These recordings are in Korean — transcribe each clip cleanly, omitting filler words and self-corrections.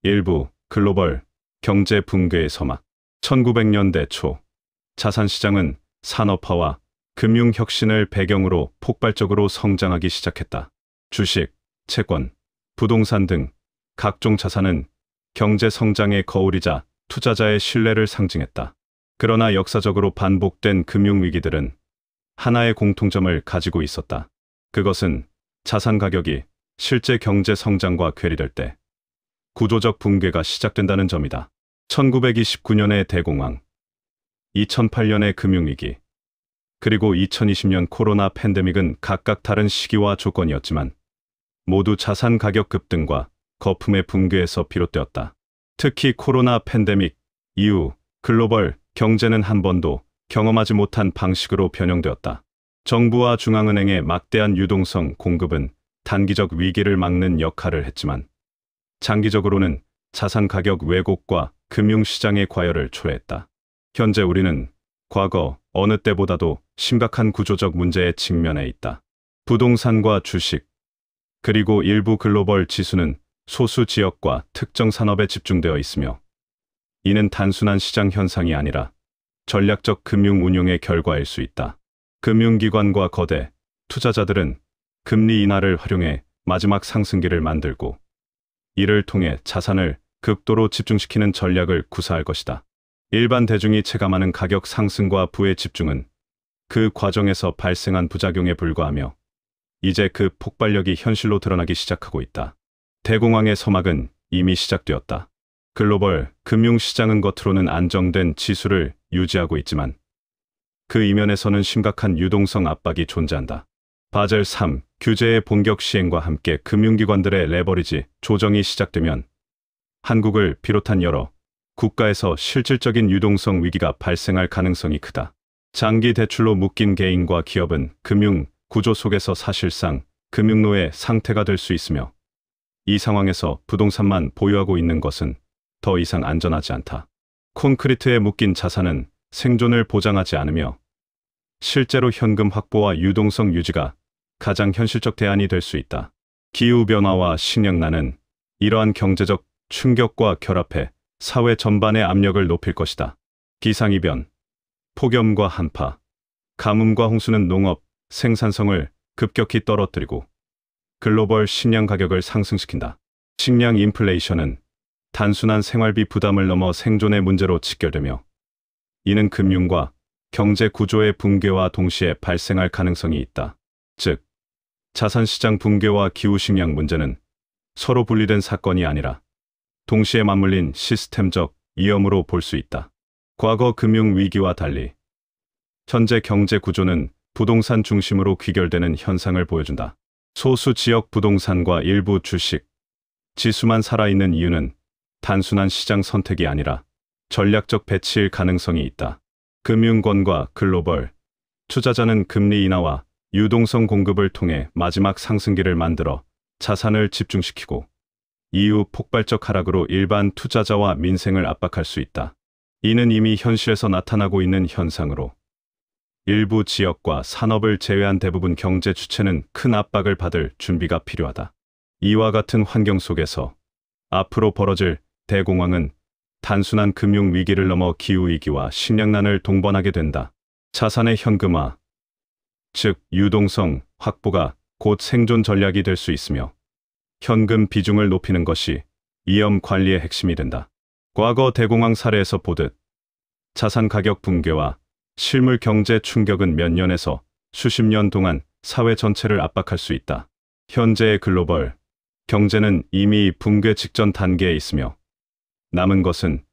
일부 글로벌 경제 붕괴의 서막. 1900년대 초 자산시장은 산업화와 금융혁신을 배경으로 폭발적으로 성장하기 시작했다. 주식, 채권, 부동산 등 각종 자산은 경제 성장의 거울이자 투자자의 신뢰를 상징했다. 그러나 역사적으로 반복된 금융위기들은 하나의 공통점을 가지고 있었다. 그것은 자산 가격이 실제 경제 성장과 괴리될 때 구조적 붕괴가 시작된다는 점이다. 1929년의 대공황, 2008년의 금융위기, 그리고 2020년 코로나 팬데믹은 각각 다른 시기와 조건이었지만 모두 자산 가격 급등과 거품의 붕괴에서 비롯되었다. 특히 코로나 팬데믹 이후 글로벌 경제는 한 번도 경험하지 못한 방식으로 변형되었다. 정부와 중앙은행의 막대한 유동성 공급은 단기적 위기를 막는 역할을 했지만 장기적으로는 자산 가격 왜곡과 금융시장의 과열을 초래했다. 현재 우리는 과거 어느 때보다도 심각한 구조적 문제에 직면해 있다. 부동산과 주식, 그리고 일부 글로벌 지수는 소수 지역과 특정 산업에 집중되어 있으며 이는 단순한 시장 현상이 아니라 전략적 금융 운용의 결과일 수 있다. 금융기관과 거대 투자자들은 금리 인하를 활용해 마지막 상승기를 만들고 이를 통해 자산을 극도로 집중시키는 전략을 구사할 것이다. 일반 대중이 체감하는 가격 상승과 부의 집중은 그 과정에서 발생한 부작용에 불과하며 이제 그 폭발력이 현실로 드러나기 시작하고 있다. 대공황의 서막은 이미 시작되었다. 글로벌 금융시장은 겉으로는 안정된 지수를 유지하고 있지만 그 이면에서는 심각한 유동성 압박이 존재한다. 바젤 3 규제의 본격 시행과 함께 금융기관들의 레버리지 조정이 시작되면 한국을 비롯한 여러 국가에서 실질적인 유동성 위기가 발생할 가능성이 크다. 장기 대출로 묶인 개인과 기업은 금융 구조 속에서 사실상 금융노예 상태가 될 수 있으며 이 상황에서 부동산만 보유하고 있는 것은 더 이상 안전하지 않다. 콘크리트에 묶인 자산은 생존을 보장하지 않으며 실제로 현금 확보와 유동성 유지가 가장 현실적 대안이 될 수 있다. 기후변화와 식량난은 이러한 경제적 충격과 결합해 사회 전반의 압력을 높일 것이다. 기상이변, 폭염과 한파, 가뭄과 홍수는 농업 생산성을 급격히 떨어뜨리고 글로벌 식량 가격을 상승시킨다. 식량 인플레이션은 단순한 생활비 부담을 넘어 생존의 문제로 직결되며 이는 금융과 경제 구조의 붕괴와 동시에 발생할 가능성이 있다. 즉, 자산시장 붕괴와 기후식량 문제는 서로 분리된 사건이 아니라 동시에 맞물린 시스템적 위험으로 볼 수 있다. 과거 금융위기와 달리 현재 경제 구조는 부동산 중심으로 귀결되는 현상을 보여준다. 소수 지역 부동산과 일부 주식, 지수만 살아있는 이유는 단순한 시장 선택이 아니라 전략적 배치일 가능성이 있다. 금융권과 글로벌 투자자는 금리 인하와 유동성 공급을 통해 마지막 상승기를 만들어 자산을 집중시키고 이후 폭발적 하락으로 일반 투자자와 민생을 압박할 수 있다. 이는 이미 현실에서 나타나고 있는 현상으로 일부 지역과 산업을 제외한 대부분 경제 주체는 큰 압박을 받을 준비가 필요하다. 이와 같은 환경 속에서 앞으로 벌어질 대공황은 단순한 금융 위기를 넘어 기후위기와 식량난을 동반하게 된다. 자산의 현금화, 즉 유동성 확보가 곧 생존 전략이 될 수 있으며 현금 비중을 높이는 것이 위험 관리의 핵심이 된다. 과거 대공황 사례에서 보듯 자산 가격 붕괴와 실물 경제 충격은 몇 년에서 수십 년 동안 사회 전체를 압박할 수 있다. 현재의 글로벌 경제는 이미 붕괴 직전 단계에 있으며 남은 것은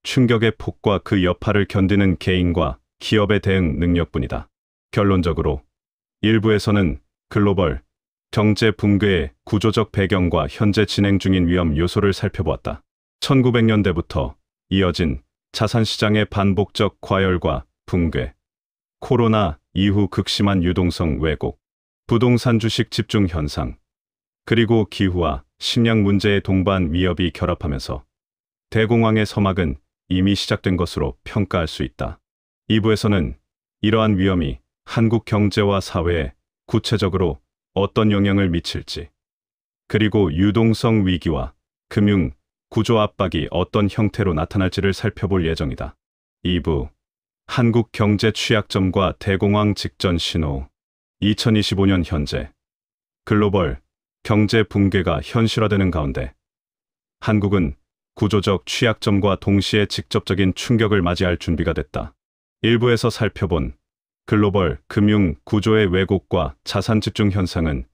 충격의 폭과 그 여파를 견디는 개인과 기업의 대응 능력뿐이다. 결론적으로 일부에서는 글로벌 경제 붕괴의 구조적 배경과 현재 진행 중인 위험 요소를 살펴보았다. 1900년대부터 이어진 자산시장의 반복적 과열과 붕괴, 코로나 이후 극심한 유동성 왜곡, 부동산 주식 집중 현상, 그리고 기후와 식량 문제의 동반 위협이 결합하면서 대공황의 서막은 이미 시작된 것으로 평가할 수 있다. 2부에서는 이러한 위험이 한국 경제와 사회에 구체적으로 어떤 영향을 미칠지, 그리고 유동성 위기와 금융 구조 압박이 어떤 형태로 나타날지를 살펴볼 예정이다. 2부 한국 경제 취약점과 대공황 직전 신호. 2025년 현재 글로벌 경제 붕괴가 현실화되는 가운데 한국은 구조적 취약점과 동시에 직접적인 충격을 맞이할 준비가 됐다. 일부에서 살펴본 글로벌 금융 구조의 왜곡과 자산 집중 현상은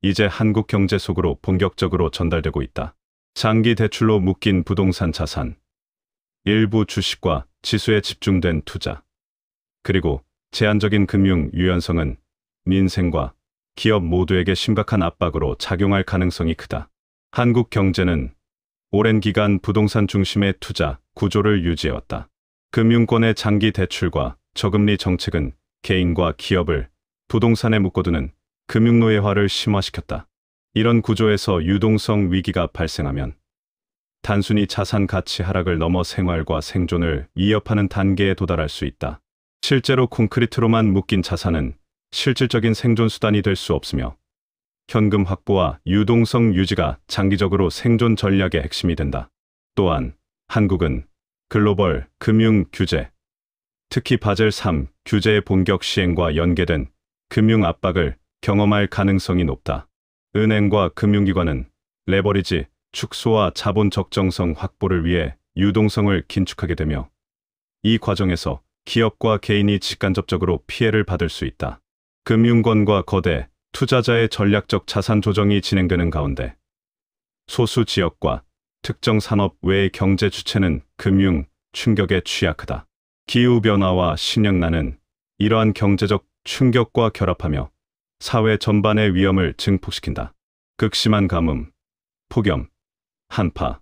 이제 한국 경제 속으로 본격적으로 전달되고 있다. 장기 대출로 묶인 부동산 자산, 일부 주식과 지수에 집중된 투자, 그리고 제한적인 금융 유연성은 민생과 기업 모두에게 심각한 압박으로 작용할 가능성이 크다. 한국 경제는 오랜 기간 부동산 중심의 투자 구조를 유지해왔다. 금융권의 장기 대출과 저금리 정책은 개인과 기업을 부동산에 묶어두는 금융노예화를 심화시켰다. 이런 구조에서 유동성 위기가 발생하면 단순히 자산 가치 하락을 넘어 생활과 생존을 위협하는 단계에 도달할 수 있다. 실제로 콘크리트로만 묶인 자산은 실질적인 생존 수단이 될 수 없으며 현금 확보와 유동성 유지가 장기적으로 생존 전략의 핵심이 된다. 또한 한국은 글로벌 금융 규제, 특히 바젤 3 규제의 본격 시행과 연계된 금융 압박을 경험할 가능성이 높다. 은행과 금융기관은 레버리지 축소와 자본 적정성 확보를 위해 유동성을 긴축하게 되며 이 과정에서 기업과 개인이 직간접적으로 피해를 받을 수 있다. 금융권과 거대 투자자의 전략적 자산 조정이 진행되는 가운데 소수 지역과 특정 산업 외의 경제 주체는 금융 충격에 취약하다. 기후변화와 식량난은 이러한 경제적 충격과 결합하며 사회 전반의 위험을 증폭시킨다. 극심한 가뭄, 폭염, 한파,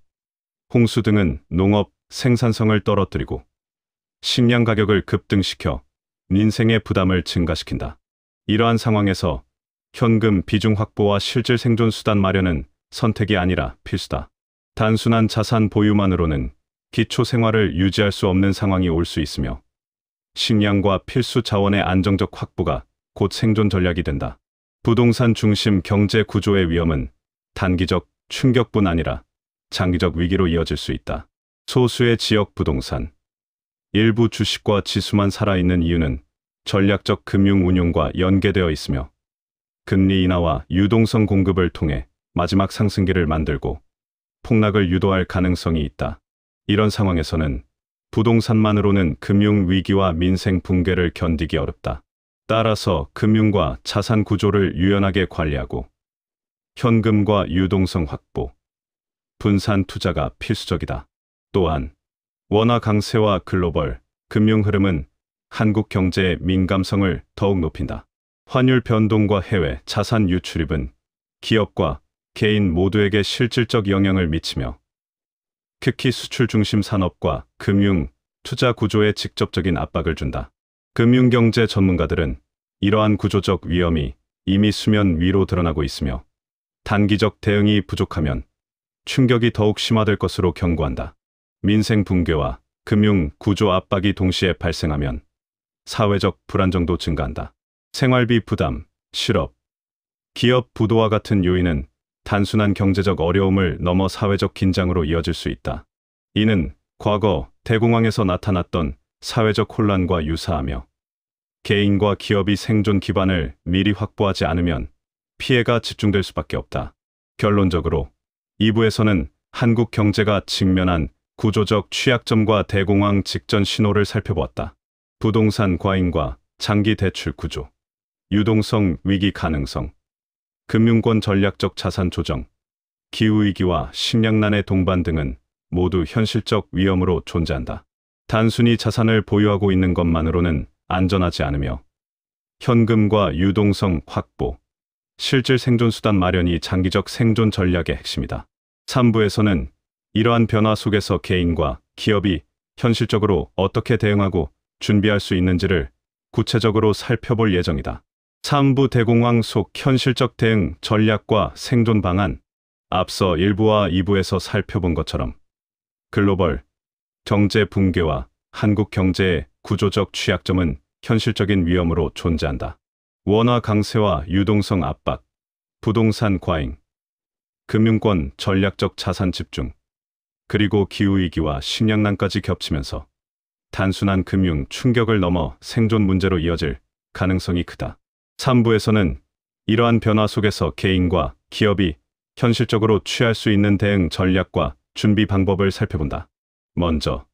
홍수 등은 농업 생산성을 떨어뜨리고 식량 가격을 급등시켜 민생의 부담을 증가시킨다. 이러한 상황에서 현금 비중 확보와 실질 생존 수단 마련은 선택이 아니라 필수다. 단순한 자산 보유만으로는 기초 생활을 유지할 수 없는 상황이 올 수 있으며 식량과 필수 자원의 안정적 확보가 곧 생존 전략이 된다. 부동산 중심 경제 구조의 위험은 단기적 충격뿐 아니라 장기적 위기로 이어질 수 있다. 소수의 지역 부동산, 일부 주식과 지수만 살아있는 이유는 전략적 금융 운용과 연계되어 있으며 금리 인하와 유동성 공급을 통해 마지막 상승기를 만들고 폭락을 유도할 가능성이 있다. 이런 상황에서는 부동산만으로는 금융 위기와 민생 붕괴를 견디기 어렵다. 따라서 금융과 자산 구조를 유연하게 관리하고 현금과 유동성 확보, 분산 투자가 필수적이다. 또한 원화 강세와 글로벌 금융 흐름은 한국 경제의 민감성을 더욱 높인다. 환율 변동과 해외 자산 유출입은 기업과 개인 모두에게 실질적 영향을 미치며 특히 수출 중심 산업과 금융, 투자 구조에 직접적인 압박을 준다. 금융경제 전문가들은 이러한 구조적 위험이 이미 수면 위로 드러나고 있으며 단기적 대응이 부족하면 충격이 더욱 심화될 것으로 경고한다. 민생 붕괴와 금융 구조 압박이 동시에 발생하면 사회적 불안정도 증가한다. 생활비 부담, 실업, 기업 부도와 같은 요인은 단순한 경제적 어려움을 넘어 사회적 긴장으로 이어질 수 있다. 이는 과거 대공황에서 나타났던 사회적 혼란과 유사하며 개인과 기업이 생존 기반을 미리 확보하지 않으면 피해가 집중될 수밖에 없다. 결론적으로 2부에서는 한국 경제가 직면한 구조적 취약점과 대공황 직전 신호를 살펴보았다. 부동산 과잉과 장기 대출 구조, 유동성 위기 가능성, 금융권 전략적 자산 조정, 기후위기와 식량난의 동반 등은 모두 현실적 위험으로 존재한다. 단순히 자산을 보유하고 있는 것만으로는 안전하지 않으며 현금과 유동성 확보, 실질 생존 수단 마련이 장기적 생존 전략의 핵심이다. 3부에서는 이러한 변화 속에서 개인과 기업이 현실적으로 어떻게 대응하고 준비할 수 있는지를 구체적으로 살펴볼 예정이다. 3부 대공황 속 현실적 대응 전략과 생존 방안. 앞서 1부와 2부에서 살펴본 것처럼 글로벌 경제 붕괴와 한국 경제의 구조적 취약점은 현실적인 위험으로 존재한다. 원화 강세와 유동성 압박, 부동산 과잉, 금융권 전략적 자산 집중, 그리고 기후위기와 식량난까지 겹치면서 단순한 금융 충격을 넘어 생존 문제로 이어질 가능성이 크다. 3부에서는 이러한 변화 속에서 개인과 기업이 현실적으로 취할 수 있는 대응 전략과 준비 방법을 살펴본다. 먼저,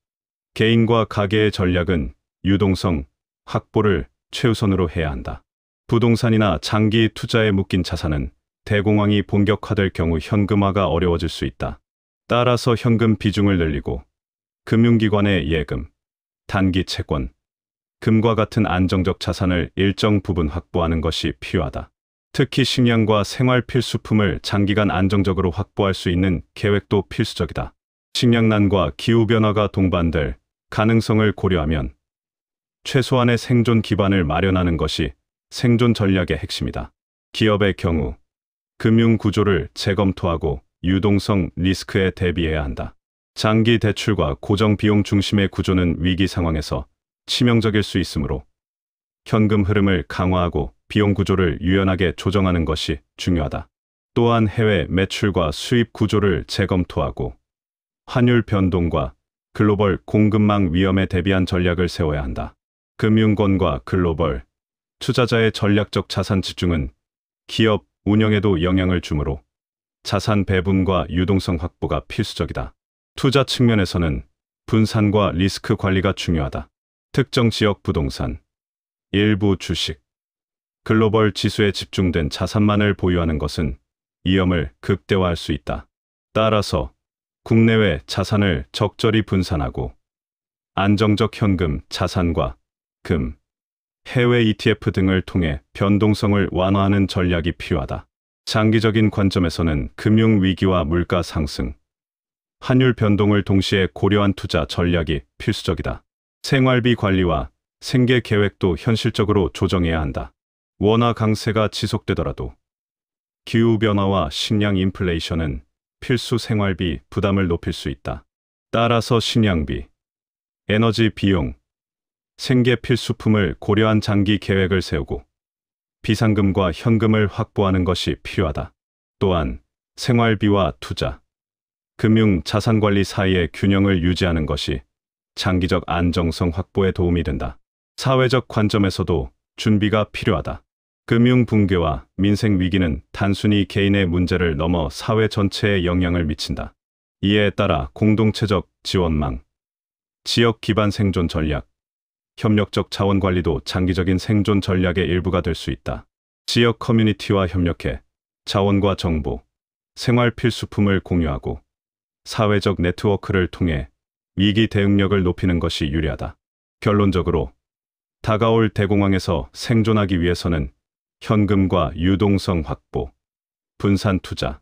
개인과 가계의 전략은 유동성 확보를 최우선으로 해야 한다. 부동산이나 장기 투자에 묶인 자산은 대공황이 본격화될 경우 현금화가 어려워질 수 있다. 따라서 현금 비중을 늘리고 금융기관의 예금, 단기 채권, 금과 같은 안정적 자산을 일정 부분 확보하는 것이 필요하다. 특히 식량과 생활 필수품을 장기간 안정적으로 확보할 수 있는 계획도 필수적이다. 식량난과 기후변화가 동반될 가능성을 고려하면 최소한의 생존 기반을 마련하는 것이 생존 전략의 핵심이다. 기업의 경우 금융 구조를 재검토하고 유동성 리스크에 대비해야 한다. 장기 대출과 고정 비용 중심의 구조는 위기 상황에서 치명적일 수 있으므로 현금 흐름을 강화하고 비용 구조를 유연하게 조정하는 것이 중요하다. 또한 해외 매출과 수입 구조를 재검토하고 환율 변동과 글로벌 공급망 위험에 대비한 전략을 세워야 한다. 금융권과 글로벌 투자자의 전략적 자산 집중은 기업 운영에도 영향을 주므로 자산 배분과 유동성 확보가 필수적이다. 투자 측면에서는 분산과 리스크 관리가 중요하다. 특정 지역 부동산, 일부 주식, 글로벌 지수에 집중된 자산만을 보유하는 것은 위험을 극대화할 수 있다. 따라서 국내외 자산을 적절히 분산하고 안정적 현금 자산과 금, 해외 ETF 등을 통해 변동성을 완화하는 전략이 필요하다. 장기적인 관점에서는 금융 위기와 물가 상승, 환율 변동을 동시에 고려한 투자 전략이 필수적이다. 생활비 관리와 생계 계획도 현실적으로 조정해야 한다. 원화 강세가 지속되더라도 기후변화와 식량 인플레이션은 필수 생활비 부담을 높일 수 있다. 따라서 식량비, 에너지 비용, 생계 필수품을 고려한 장기 계획을 세우고 비상금과 현금을 확보하는 것이 필요하다. 또한 생활비와 투자, 금융 자산 관리 사이의 균형을 유지하는 것이 장기적 안정성 확보에 도움이 된다. 사회적 관점에서도 준비가 필요하다. 금융 붕괴와 민생 위기는 단순히 개인의 문제를 넘어 사회 전체에 영향을 미친다. 이에 따라 공동체적 지원망, 지역 기반 생존 전략, 협력적 자원 관리도 장기적인 생존 전략의 일부가 될 수 있다. 지역 커뮤니티와 협력해 자원과 정보, 생활 필수품을 공유하고 사회적 네트워크를 통해 위기 대응력을 높이는 것이 유리하다. 결론적으로 다가올 대공황에서 생존하기 위해서는 현금과 유동성 확보, 분산 투자,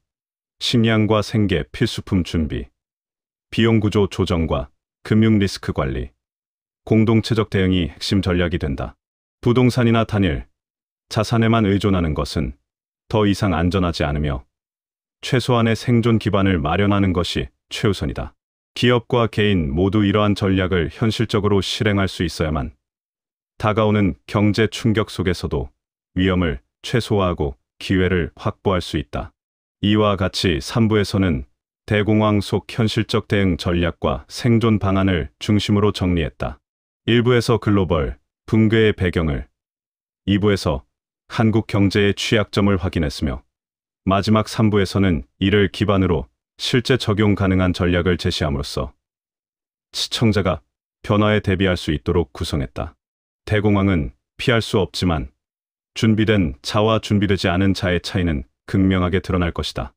식량과 생계 필수품 준비, 비용 구조 조정과 금융 리스크 관리, 공동체적 대응이 핵심 전략이 된다. 부동산이나 단일 자산에만 의존하는 것은 더 이상 안전하지 않으며 최소한의 생존 기반을 마련하는 것이 최우선이다. 기업과 개인 모두 이러한 전략을 현실적으로 실행할 수 있어야만 다가오는 경제 충격 속에서도 위험을 최소화하고 기회를 확보할 수 있다. 이와 같이 3부에서는 대공황 속 현실적 대응 전략과 생존 방안을 중심으로 정리했다. 1부에서 글로벌 붕괴의 배경을, 2부에서 한국 경제의 취약점을 확인했으며 마지막 3부에서는 이를 기반으로 실제 적용 가능한 전략을 제시함으로써 시청자가 변화에 대비할 수 있도록 구성했다. 대공황은 피할 수 없지만 준비된 자와 준비되지 않은 자의 차이는 극명하게 드러날 것이다.